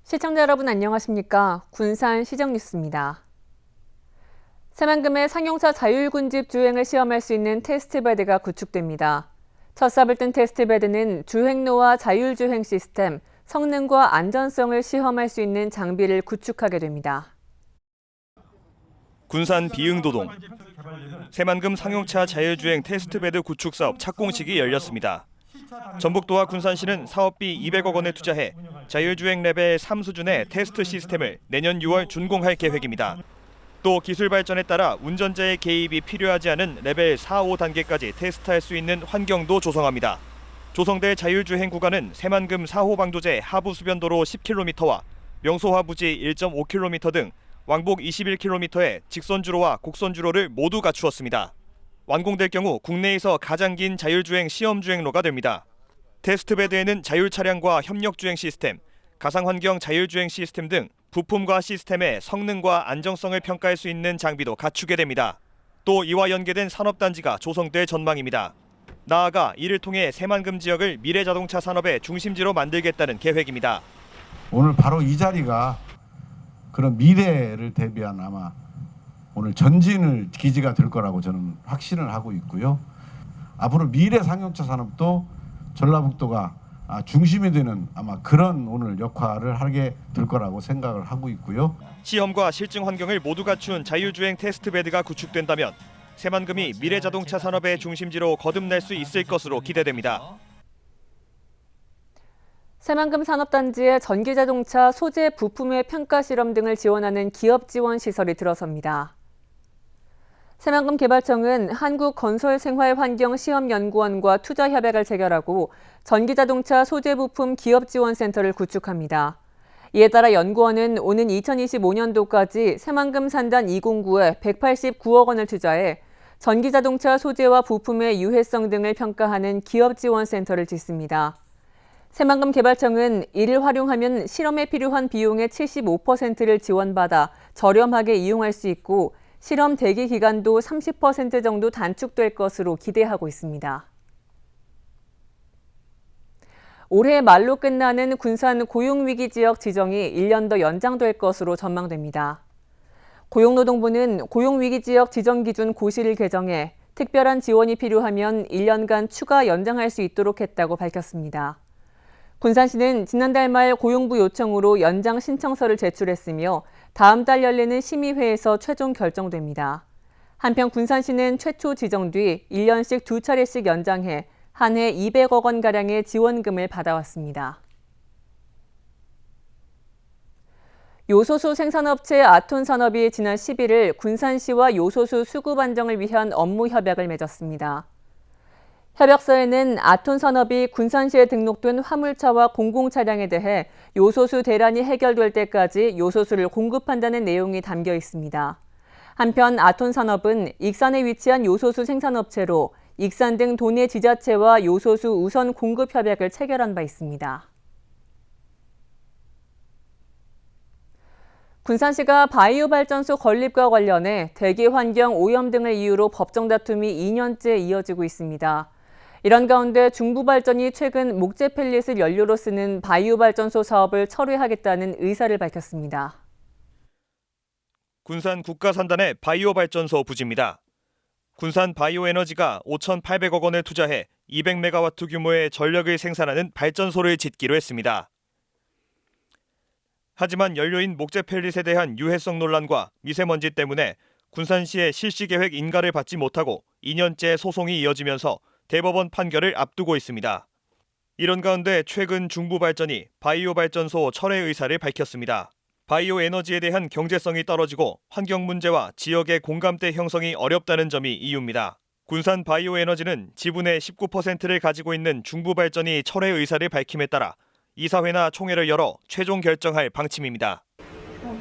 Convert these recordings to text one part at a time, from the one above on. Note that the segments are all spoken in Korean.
시청자 여러분 안녕하십니까? 군산 시정뉴스입니다. 새만금의 상용차 자율군집 주행을 시험할 수 있는 테스트베드가 구축됩니다. 첫 삽을 뜬 테스트베드는 주행로와 자율주행 시스템, 성능과 안전성을 시험할 수 있는 장비를 구축하게 됩니다. 군산 비응도동 새만금 상용차 자율주행 테스트베드 구축 사업 착공식이 열렸습니다. 전북도와 군산시는 사업비 200억 원을 투자해 자율주행 레벨 3 수준의 테스트 시스템을 내년 6월 준공할 계획입니다. 또 기술 발전에 따라 운전자의 개입이 필요하지 않은 레벨 4, 5단계까지 테스트할 수 있는 환경도 조성합니다. 조성될 자율주행 구간은 새만금 4호 방조제 하부수변도로 10km와 명소화 부지 1.5km 등 왕복 21km의 직선주로와 곡선주로를 모두 갖추었습니다. 완공될 경우 국내에서 가장 긴 자율주행 시험주행로가 됩니다. 테스트베드에는 자율차량과 협력주행 시스템, 가상환경 자율주행 시스템 등 부품과 시스템의 성능과 안정성을 평가할 수 있는 장비도 갖추게 됩니다. 또 이와 연계된 산업단지가 조성될 전망입니다. 나아가 이를 통해 새만금 지역을 미래자동차 산업의 중심지로 만들겠다는 계획입니다. 오늘 바로 이 자리가 그런 미래를 대비한 아마 오늘 전진을 기지가 될 거라고 저는 확신을 하고 있고요. 앞으로 미래 상용차 산업도 전라북도가 중심이 되는 아마 그런 오늘 역할을 하게 될 거라고 생각을 하고 있고요. 시험과 실증 환경을 모두 갖춘 자율주행 테스트베드가 구축된다면 새만금이 미래자동차 산업의 중심지로 거듭날 수 있을 것으로 기대됩니다. 새만금 산업단지에 전기자동차 소재 부품의 평가 실험 등을 지원하는 기업 지원 시설이 들어섭니다. 새만금 개발청은 한국건설생활환경시험연구원과 투자협약을 체결하고 전기자동차 소재부품 기업지원센터를 구축합니다. 이에 따라 연구원은 오는 2025년도까지 새만금 산단 209에 189억 원을 투자해 전기자동차 소재와 부품의 유해성 등을 평가하는 기업지원센터를 짓습니다. 새만금 개발청은 이를 활용하면 실험에 필요한 비용의 75%를 지원받아 저렴하게 이용할 수 있고 실험 대기 기간도 30% 정도 단축될 것으로 기대하고 있습니다. 올해 말로 끝나는 군산 고용위기 지역 지정이 1년 더 연장될 것으로 전망됩니다. 고용노동부는 고용위기 지역 지정 기준 고시를 개정해 특별한 지원이 필요하면 1년간 추가 연장할 수 있도록 했다고 밝혔습니다. 군산시는 지난달 말 고용부 요청으로 연장 신청서를 제출했으며 다음 달 열리는 심의회에서 최종 결정됩니다. 한편 군산시는 최초 지정 뒤 1년씩 2차례씩 연장해 한 해 200억 원가량의 지원금을 받아왔습니다. 요소수 생산업체 아톤산업이 지난 11일 군산시와 요소수 수급 안정을 위한 업무 협약을 맺었습니다. 협약서에는 아톤산업이 군산시에 등록된 화물차와 공공차량에 대해 요소수 대란이 해결될 때까지 요소수를 공급한다는 내용이 담겨 있습니다. 한편 아톤산업은 익산에 위치한 요소수 생산업체로 익산 등 도내 지자체와 요소수 우선 공급 협약을 체결한 바 있습니다. 군산시가 바이오 발전소 건립과 관련해 대기 환경 오염 등을 이유로 법정 다툼이 2년째 이어지고 있습니다. 이런 가운데 중부발전이 최근 목재 펠릿을 연료로 쓰는 바이오 발전소 사업을 철회하겠다는 의사를 밝혔습니다. 군산 국가산단의 바이오 발전소 부지입니다. 군산 바이오에너지가 5,800억 원을 투자해 200메가와트 규모의 전력을 생산하는 발전소를 짓기로 했습니다. 하지만 연료인 목재 펠릿에 대한 유해성 논란과 미세먼지 때문에 군산시의 실시 계획 인가를 받지 못하고 2년째 소송이 이어지면서 대법원 판결을 앞두고 있습니다. 이런 가운데 최근 중부발전이 바이오 발전소 철회 의사를 밝혔습니다. 바이오 에너지에 대한 경제성이 떨어지고 환경 문제와 지역의 공감대 형성이 어렵다는 점이 이유입니다. 군산 바이오 에너지는 지분의 19%를 가지고 있는 중부발전이 철회 의사를 밝힘에 따라 이사회나 총회를 열어 최종 결정할 방침입니다.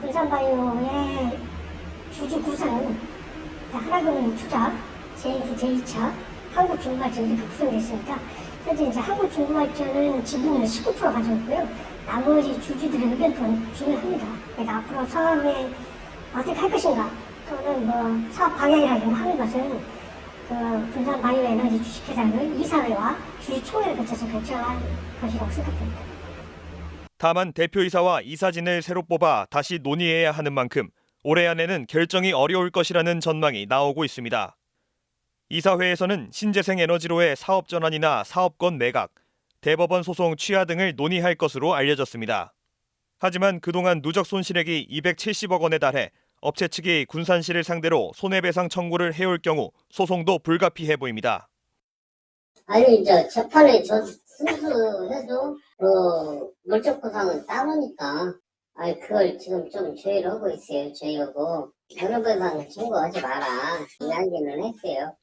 군산 바이오의 주주 구상은 하나금융투자, 제1주, 제2차 한국중부발전이 이렇게 구성됐으니까 현재 이제 한국중부발전은 지분을 19% 가지고 있고요. 나머지 주주들의 의견도 중요합니다. 그러니까 앞으로 사업에 어떻게 할 것인가 또는 뭐 사업 방향이라든가 하는 것은 그 군산 바이오에너지 주식회사를 이사회와 주주총회를 거쳐서 결정할 것이라고 생각됩니다. 다만 대표이사와 이사진을 새로 뽑아 다시 논의해야 하는 만큼 올해 안에는 결정이 어려울 것이라는 전망이 나오고 있습니다. 이사회에서는 신재생에너지로의 사업 전환이나 사업권 매각, 대법원 소송 취하 등을 논의할 것으로 알려졌습니다. 하지만 그동안 누적 손실액이 270억 원에 달해 업체 측이 군산시를 상대로 손해배상 청구를 해올 경우 소송도 불가피해 보입니다. 아니 이제 재판에 승소해도 물적 보상은 따르니까 그걸 지금 좀 조율을 하고 있어요. 저희하고 변호배상 청구하지 마라 이야기는 했어요.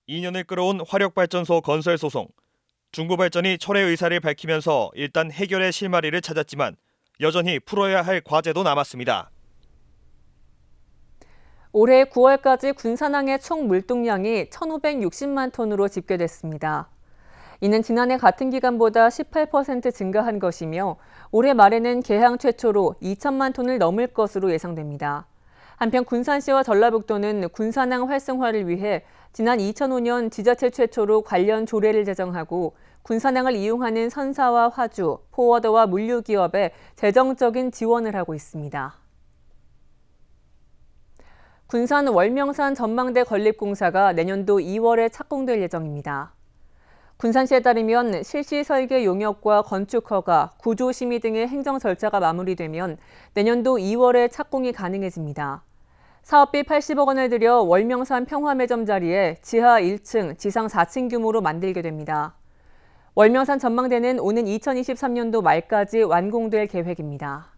2년을 끌어온 화력발전소 건설 소송. 중부발전이 철회 의사를 밝히면서 일단 해결의 실마리를 찾았지만 여전히 풀어야 할 과제도 남았습니다. 올해 9월까지 군산항의 총 물동량이 1,560만 톤으로 집계됐습니다. 이는 지난해 같은 기간보다 18% 증가한 것이며 올해 말에는 개항 최초로 2천만 톤을 넘을 것으로 예상됩니다. 한편 군산시와 전라북도는 군산항 활성화를 위해 지난 2005년 지자체 최초로 관련 조례를 제정하고 군산항을 이용하는 선사와 화주, 포워더와 물류기업에 재정적인 지원을 하고 있습니다. 군산 월명산 전망대 건립공사가 내년도 2월에 착공될 예정입니다. 군산시에 따르면 실시 설계 용역과 건축 허가, 구조 심의 등의 행정 절차가 마무리되면 내년도 2월에 착공이 가능해집니다. 사업비 80억 원을 들여 월명산 평화매점 자리에 지하 1층, 지상 4층 규모로 만들게 됩니다. 월명산 전망대는 오는 2023년도 말까지 완공될 계획입니다.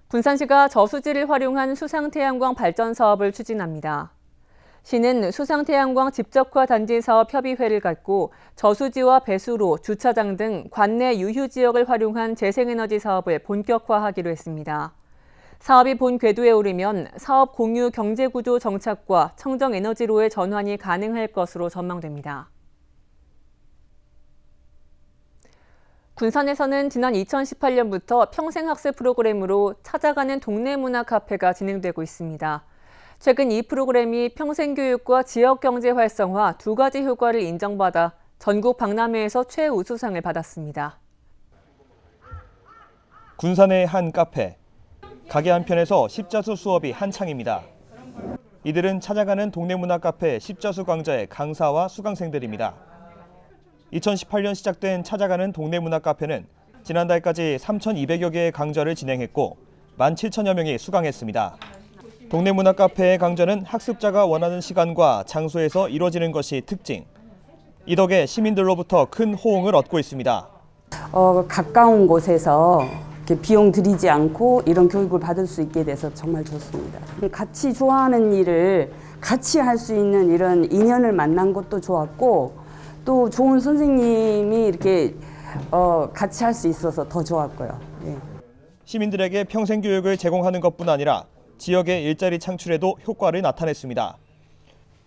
군산시가 저수지를 활용한 수상태양광 발전 사업을 추진합니다. 시는 수상태양광 집적화 단지 사업 협의회를 갖고 저수지와 배수로, 주차장 등 관내 유휴 지역을 활용한 재생에너지 사업을 본격화하기로 했습니다. 사업이 본 궤도에 오르면 사업 공유 경제구조 정착과 청정에너지로의 전환이 가능할 것으로 전망됩니다. 군산에서는 지난 2018년부터 평생학습 프로그램으로 찾아가는 동네문화 카페가 진행되고 있습니다. 최근 이 프로그램이 평생교육과 지역경제 활성화 두 가지 효과를 인정받아 전국 박람회에서 최우수상을 받았습니다. 군산의 한 카페. 가게 한편에서 십자수 수업이 한창입니다. 이들은 찾아가는 동네문화 카페 십자수 강좌의 강사와 수강생들입니다. 2018년 시작된 찾아가는 동네문화 카페는 지난달까지 3,200여 개의 강좌를 진행했고 17,000여 명이 수강했습니다. 동네문화 카페의 강좌는 학습자가 원하는 시간과 장소에서 이루어지는 것이 특징. 이 덕에 시민들로부터 큰 호응을 얻고 있습니다. 가까운 곳에서 이렇게 비용 들이지 않고 이런 교육을 받을 수 있게 돼서 정말 좋습니다. 같이 좋아하는 일을 같이 할 수 있는 이런 인연을 만난 것도 좋았고 또 좋은 선생님이 이렇게 같이 할 수 있어서 더 좋았고요. 예. 시민들에게 평생교육을 제공하는 것뿐 아니라 지역의 일자리 창출에도 효과를 나타냈습니다.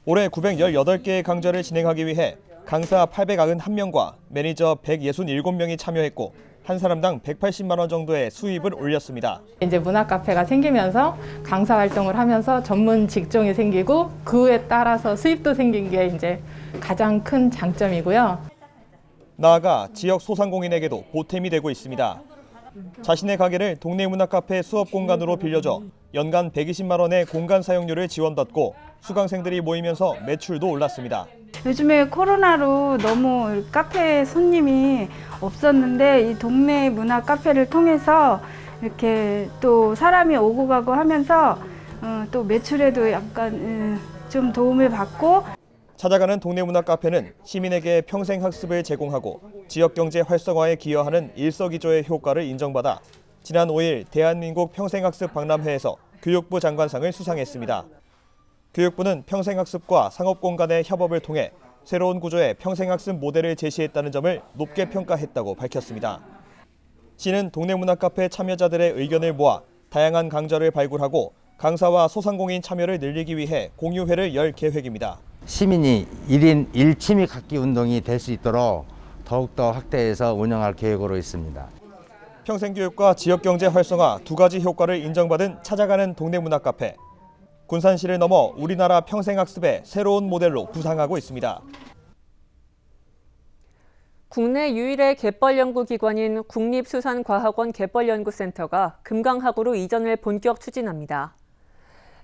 올해 918개의 강좌를 진행하기 위해 강사 891명과 매니저 167명이 참여했고 한 사람당 180만 원 정도의 수입을 올렸습니다. 이제 문화 카페가 생기면서 강사 활동을 하면서 전문 직종이 생기고 그에 따라서 수입도 생긴 게 이제 가장 큰 장점이고요. 나아가 지역 소상공인에게도 보탬이 되고 있습니다. 자신의 가게를 동네 문화 카페 수업 공간으로 빌려줘 연간 120만 원의 공간 사용료를 지원받고 수강생들이 모이면서 매출도 올랐습니다. 요즘에 코로나로 너무 카페 손님이 없었는데 이 동네 문화 카페를 통해서 이렇게 또 사람이 오고 가고 하면서 또 매출에도 약간 좀 도움을 받고. 찾아가는 동네 문화 카페는 시민에게 평생 학습을 제공하고 지역 경제 활성화에 기여하는 일석이조의 효과를 인정받아 지난 5일 대한민국 평생학습 박람회에서 교육부 장관상을 수상했습니다. 교육부는 평생학습과 상업공 간의 협업을 통해 새로운 구조의 평생학습 모델을 제시했다는 점을 높게 평가했다고 밝혔습니다. 시는 동네 문화 카페 참여자들의 의견을 모아 다양한 강좌를 발굴하고 강사와 소상공인 참여를 늘리기 위해 공유회를 열 계획입니다. 시민이 1인 1취미 갖기 운동이 될 수 있도록 더욱더 확대해서 운영할 계획으로 있습니다. 평생교육과 지역경제 활성화 두 가지 효과를 인정받은 찾아가는 동네 문화 카페. 군산시를 넘어 우리나라 평생학습의 새로운 모델로 부상하고 있습니다. 국내 유일의 갯벌 연구기관인 국립수산과학원 갯벌연구센터가 금강하구로 이전을 본격 추진합니다.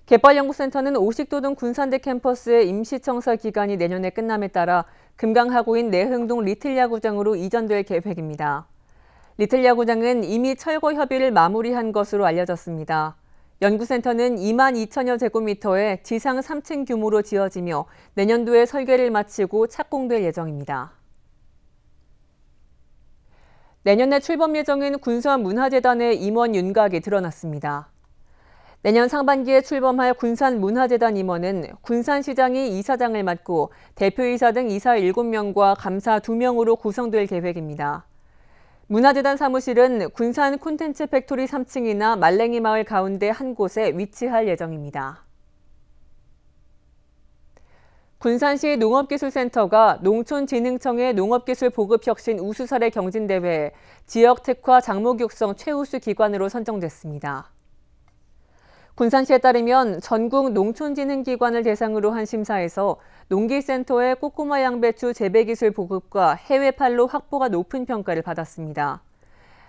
갯벌연구센터는 오식도동 군산대 캠퍼스의 임시청사 기간이 내년에 끝남에 따라 금강하구인 내흥동 리틀야구장으로 이전될 계획입니다. 리틀야구장은 이미 철거 협의를 마무리한 것으로 알려졌습니다. 연구센터는 2만 2천여 제곱미터의 지상 3층 규모로 지어지며 내년도에 설계를 마치고 착공될 예정입니다. 내년에 출범 예정인 군산문화재단의 임원 윤곽이 드러났습니다. 내년 상반기에 출범할 군산문화재단 임원은 군산시장이 이사장을 맡고 대표이사 등 이사 7명과 감사 2명으로 구성될 계획입니다. 문화재단 사무실은 군산 콘텐츠 팩토리 3층이나 말랭이 마을 가운데 한 곳에 위치할 예정입니다. 군산시 농업기술센터가 농촌진흥청의 농업기술 보급혁신 우수사례 경진대회에 지역 특화 작목 육성 최우수 기관으로 선정됐습니다. 군산시에 따르면 전국 농촌진흥기관을 대상으로 한 심사에서 농기센터의 꼬꼬마 양배추 재배기술 보급과 해외 판로 확보가 높은 평가를 받았습니다.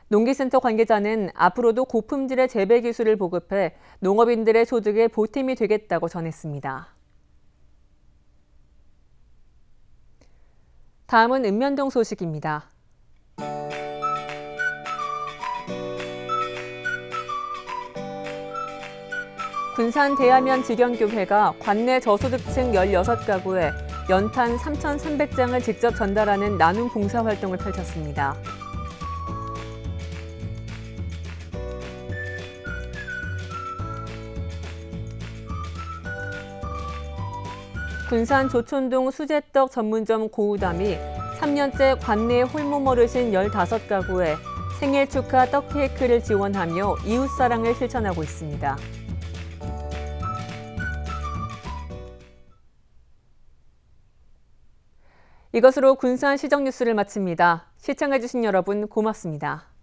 농기센터 관계자는 앞으로도 고품질의 재배기술을 보급해 농업인들의 소득에 보탬이 되겠다고 전했습니다. 다음은 읍면동 소식입니다. 군산 대하면 직영교회가 관내 저소득층 16가구에 연탄 3,300장을 직접 전달하는 나눔 봉사활동을 펼쳤습니다. 군산 조촌동 수제떡 전문점 고우담이 3년째 관내 홀몸 어르신 15가구에 생일 축하 떡 케이크를 지원하며 이웃사랑을 실천하고 있습니다. 이것으로 군산 시정 뉴스를 마칩니다. 시청해주신 여러분 고맙습니다.